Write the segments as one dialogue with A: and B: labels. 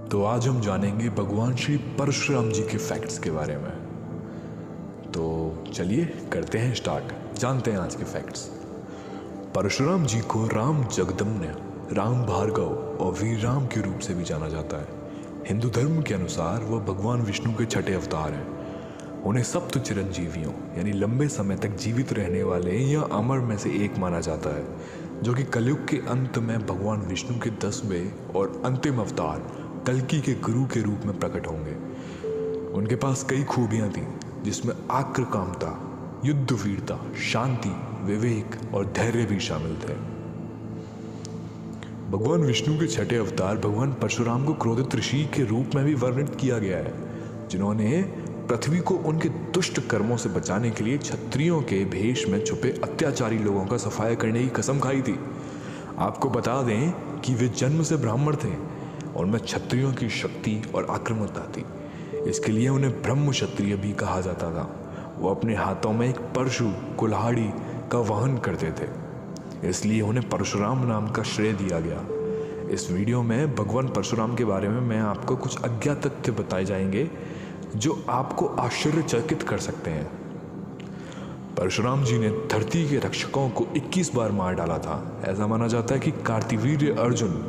A: तो आज हम जानेंगे भगवान श्री परशुराम जी के फैक्ट्स के बारे में। तो चलिए करते हैं स्टार्ट, जानते हैं आज के फैक्ट्स। परशुराम जी को राम जगदम्न्य, राम भार्गव और वीर राम के रूप से भी जाना जाता है। हिंदू धर्म के अनुसार वह भगवान विष्णु के छठे अवतार हैं। उन्हें सप्त चिरंजीवियों यानी लंबे समय तक जीवित रहने वाले या अमर में से एक माना जाता है, जो कि कलयुग के अंत में भगवान विष्णु के 10वें और अंतिम अवतार कल्कि के गुरु के रूप में प्रकट होंगे। उनके पास कई खूबियां थीं, जिसमें आक्रकामता, युद्ध वीरता, शांति, विवेक और धैर्य भी शामिल थे। भगवान विष्णु के छठे अवतार भगवान परशुराम को क्रोधित ऋषि के रूप में भी वर्णित किया गया है, जिन्होंने पृथ्वी को उनके दुष्ट कर्मों से बचाने के लिए क्षत्रियों के भेष में छुपे अत्याचारी लोगों का सफाया करने की कसम खाई थी। आपको बता दें कि वे जन्म से ब्राह्मण थे और उनमें क्षत्रियों की शक्ति और आक्रामकता थी। इसके लिए उन्हें ब्रह्म क्षत्रिय भी कहा जाता था। वो अपने हाथों में एक परशु कुल्हाड़ी का वहन करते थे, इसलिए उन्हें परशुराम नाम का श्रेय दिया गया। इस वीडियो में भगवान परशुराम के बारे में मैं आपको कुछ अज्ञात तथ्य बताए जाएंगे जो आपको आश्चर्यचकित कर सकते हैं। परशुराम जी ने धरती के रक्षकों को 21 बार मार डाला था। ऐसा माना जाता है कि कार्तिवीर्य अर्जुन,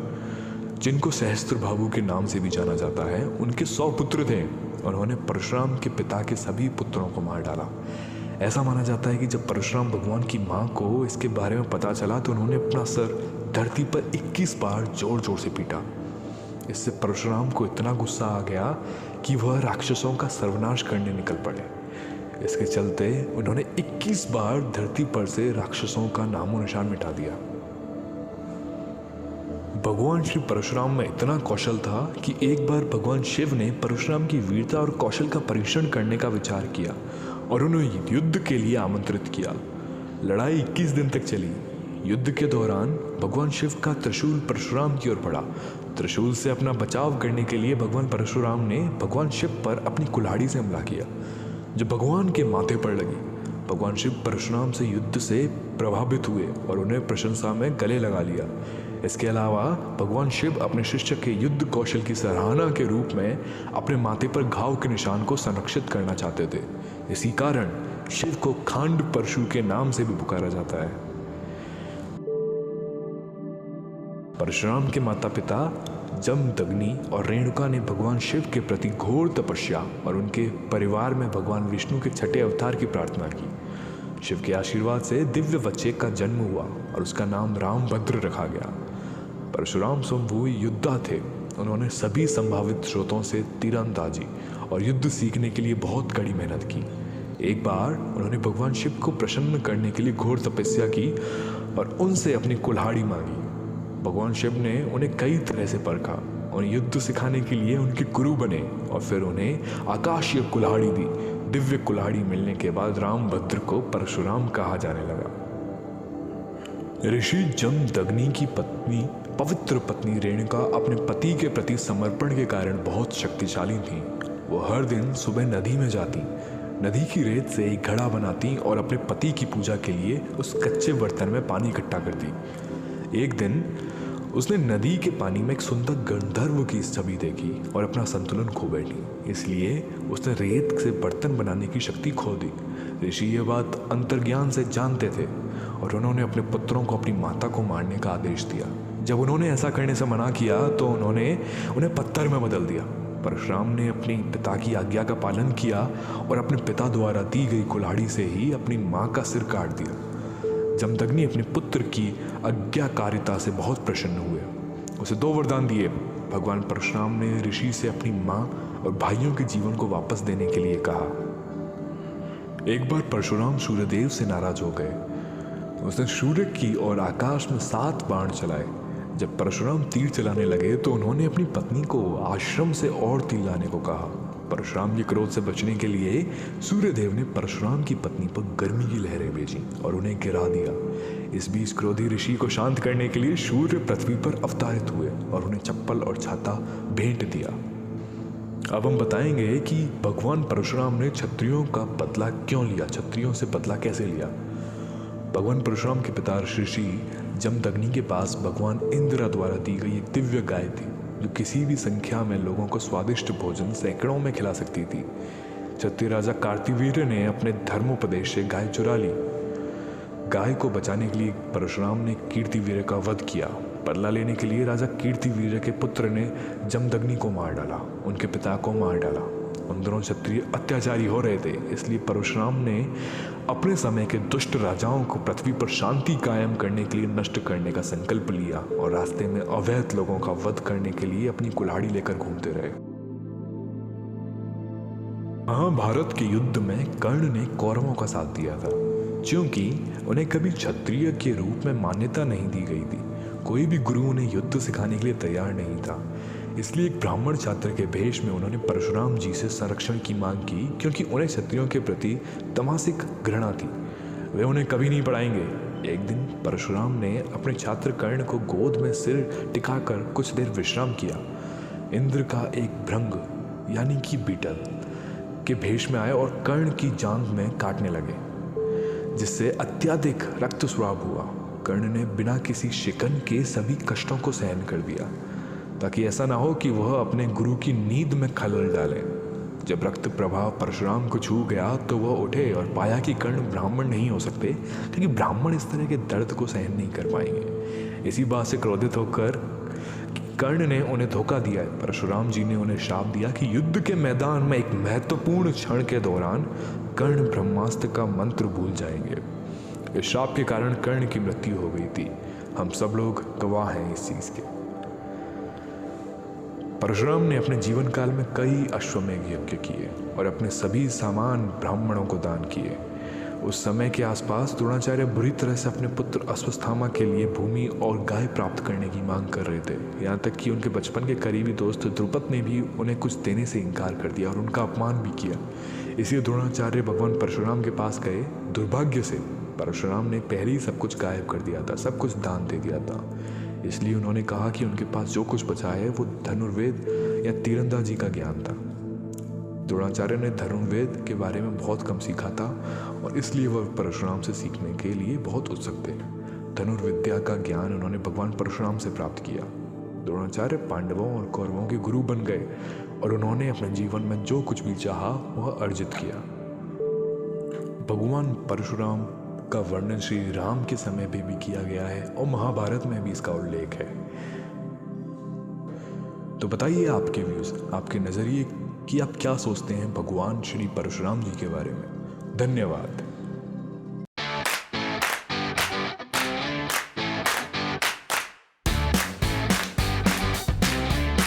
A: जिनको सहस्त्रबाहु के नाम से भी जाना जाता है, उनके 100 पुत्र थे। उन्होंने परशुराम के पिता के सभी पुत्रों को मार डाला। ऐसा माना जाता है कि जब परशुराम भगवान की माँ को इसके बारे में पता चला तो उन्होंने अपना सर धरती पर 21 बार जोर जोर से पीटा। इससे परशुराम को इतना गुस्सा आ गया कि वह राक्षसों का सर्वनाश करने निकल पड़े। इसके चलते उन्होंने 21 बार धरती पर से राक्षसों का नामो निशान मिटा दिया। भगवान श्री परशुराम में इतना कौशल था कि एक बार भगवान शिव ने परशुराम की वीरता और कौशल का परीक्षण करने का विचार किया और उन्हें युद्ध के लिए आमंत्रित किया। लड़ाई 21 दिन तक चली। युद्ध के दौरान भगवान शिव का त्रिशूल परशुराम की ओर पड़ा। त्रिशूल से अपना बचाव करने के लिए भगवान परशुराम ने भगवान शिव पर अपनी कुल्हाड़ी से हमला किया, जो भगवान के माथे पर लगी। भगवान शिव परशुराम से युद्ध से प्रभावित हुए और उन्हें प्रशंसा में गले लगा लिया। इसके अलावा भगवान शिव अपने शिष्य के युद्ध कौशल की सराहना के रूप में अपने माथे पर घाव के निशान को संरक्षित करना चाहते थे। इसी कारण शिव को खांड परशु के नाम से भी पुकारा जाता है। परशुराम के माता पिता जमदग्नि और रेणुका ने भगवान शिव के प्रति घोर तपस्या और उनके परिवार में भगवान विष्णु के छठे अवतार की प्रार्थना की। शिव के आशीर्वाद से दिव्य बच्चे का जन्म हुआ और उसका नाम रामभद्र रखा गया। परशुराम स्वयं योद्धा थे। उन्होंने सभी संभावित स्रोतों से तीरंदाजी और युद्ध सीखने के लिए बहुत कड़ी मेहनत की। एक बार उन्होंने भगवान शिव को प्रसन्न करने के लिए घोर तपस्या की और उनसे अपनी कुल्हाड़ी मांगी। भगवान शिव ने उन्हें कई तरह से परखा, उन्हें युद्ध सिखाने के लिए उनके गुरु बने और फिर उन्हें आकाशीय कुल्हाड़ी दी। दिव्य कुल्हाड़ी मिलने के बाद रामभद्र को परशुराम कहा जाने लगा। ऋषि जमदग्नि की पत्नी, पवित्र पत्नी रेणुका अपने पति के प्रति समर्पण के कारण बहुत शक्तिशाली थी। वो हर दिन सुबह नदी में जाती, नदी की रेत से एक घड़ा बनाती और अपने पति की पूजा के लिए उस कच्चे बर्तन में पानी इकट्ठा करती। एक दिन उसने नदी के पानी में एक सुंदर गंधर्व की छवि देखी और अपना संतुलन खो बैठी। इसलिए उसने रेत से बर्तन बनाने की शक्ति खो दी। ऋषि ये बात अंतर्ज्ञान से जानते थे और उन्होंने अपने पुत्रों को अपनी माता को मारने का आदेश दिया। जब उन्होंने ऐसा करने से मना किया तो उन्होंने उन्हें पत्थर में बदल दिया। परशुराम ने अपने पिता की आज्ञा का पालन किया और अपने पिता द्वारा दी गई कुल्हाड़ी से ही अपनी माँ का सिर काट दिया। जमदग्नि अपने पुत्र की आज्ञाकारिता से बहुत प्रसन्न हुए। उसे 2 वरदान दिए। भगवान परशुराम ने ऋषि से अपनी माँ और भाइयों के जीवन को वापस देने के लिए कहा। एक बार परशुराम सूर्यदेव से नाराज हो गए। उसने सूर्य की और आकाश में 7 बाण चलाए। जब परशुराम तीर चलाने लगे तो उन्होंने अपनी पत्नी को आश्रम से और तीर लाने को कहा। परशुराम के क्रोध से बचने के लिए सूर्यदेव ने परशुराम की पत्नी पर गर्मी की लहरें भेजी और उन्हें गिरा दिया। इस बीच क्रोधी ऋषि को शांत करने के लिए सूर्य पृथ्वी पर अवतरित हुए और उन्हें चप्पल और छाता भेंट दिया। अब हम बताएंगे कि भगवान परशुराम ने क्षत्रियों का बदला क्यों लिया, क्षत्रियों से बदला कैसे लिया। भगवान परशुराम के पिता ऋषि जमदग्नि के पास भगवान इंद्र द्वारा दी गई एक दिव्य गाय थी। जो किसी भी संख्या में लोगों को स्वादिष्ट भोजन सैकड़ों में खिला सकती थी। क्षत्रिय राजा कार्तिवीर्य ने अपने धर्मोपदेश से गाय चुरा ली। गाय को बचाने के लिए परशुराम ने कीर्तिवीर्य का वध किया। बदला लेने के लिए राजा कीर्तिवीर्य के पुत्र ने जमदग्नि को मार डाला, उनके पिता को मार डाला। उन दोनों क्षत्रिय अत्याचारी हो रहे थे, इसलिए परशुराम ने अपने समय के दुष्ट राजाओं को पृथ्वी पर शांति कायम करने के लिए नष्ट करने का संकल्प लिया और रास्ते में अवैध लोगों का वध करने के लिए अपनी कुल्हाड़ी लेकर घूमते रहे। महाभारत के युद्ध में कर्ण ने कौरवों का साथ दिया था, क्योंकि उन्हें कभी क्षत्रिय के रूप में मान्यता नहीं दी गई थी। कोई भी गुरु उन्हें युद्ध सिखाने के लिए तैयार नहीं था, इसलिए एक ब्राह्मण छात्र के भेष में उन्होंने परशुराम जी से संरक्षण की मांग की, क्योंकि उन्हें क्षत्रियों के प्रति तमासिक घृणा थी। वे उन्हें कभी नहीं पढ़ाएंगे। एक दिन परशुराम ने अपने छात्र कर्ण को गोद में सिर टिकाकर कुछ देर विश्राम किया। इंद्र का एक भृंग यानी कि बीटल के भेष में आए और कर्ण की जांघ में काटने लगे, जिससे अत्यधिक रक्तस्राव हुआ। कर्ण ने बिना किसी शिकन के सभी कष्टों को सहन कर दिया, ताकि ऐसा ना हो कि वह अपने गुरु की नींद में खलल डाले। जब रक्त प्रभाव परशुराम को छू गया तो वह उठे और पाया कि कर्ण ब्राह्मण नहीं हो सकते, क्योंकि ब्राह्मण इस तरह के दर्द को सहन नहीं कर पाएंगे। इसी बात से क्रोधित होकर कर्ण ने उन्हें धोखा दिया है। परशुराम जी ने उन्हें शाप दिया कि युद्ध के मैदान में एक महत्वपूर्ण क्षण के दौरान कर्ण ब्रह्मास्त्र का मंत्र भूल जाएंगे। इस शाप के कारण कर्ण की मृत्यु हो गई थी। हम सब लोग गवाह हैं इस चीज के। परशुराम ने अपने जीवन काल में कई अश्वमेध यज्ञ किए और अपने सभी सामान ब्राह्मणों को दान किए। उस समय के आसपास द्रोणाचार्य बुरी तरह से अपने पुत्र अश्वत्थामा के लिए भूमि और गाय प्राप्त करने की मांग कर रहे थे। यहाँ तक कि उनके बचपन के करीबी दोस्त द्रुपद ने भी उन्हें कुछ देने से इनकार कर दिया और उनका अपमान भी किया। इसलिए द्रोणाचार्य भगवान परशुराम के पास गए। दुर्भाग्य से परशुराम ने पहले ही सब कुछ गायब कर दिया था, सब कुछ दान दे दिया था। इसलिए उन्होंने कहा कि उनके पास जो कुछ बचा है वो धनुर्वेद या तीरंदाजी का ज्ञान था। द्रोणाचार्य ने धनुर्वेद के बारे में बहुत कम सीखा था और इसलिए वह परशुराम से सीखने के लिए बहुत उत्सुक थे। धनुर्विद्या का ज्ञान उन्होंने भगवान परशुराम से प्राप्त किया। द्रोणाचार्य पांडवों और कौरवों के गुरु बन गए और उन्होंने अपने जीवन में जो कुछ भी चाहा वह अर्जित किया। भगवान परशुराम का वर्णन श्री राम के समय में भी किया गया है और महाभारत में भी इसका उल्लेख है। तो बताइए आपके व्यूज, आपके नजरिए कि आप क्या सोचते हैं भगवान श्री परशुराम जी के बारे में। धन्यवाद।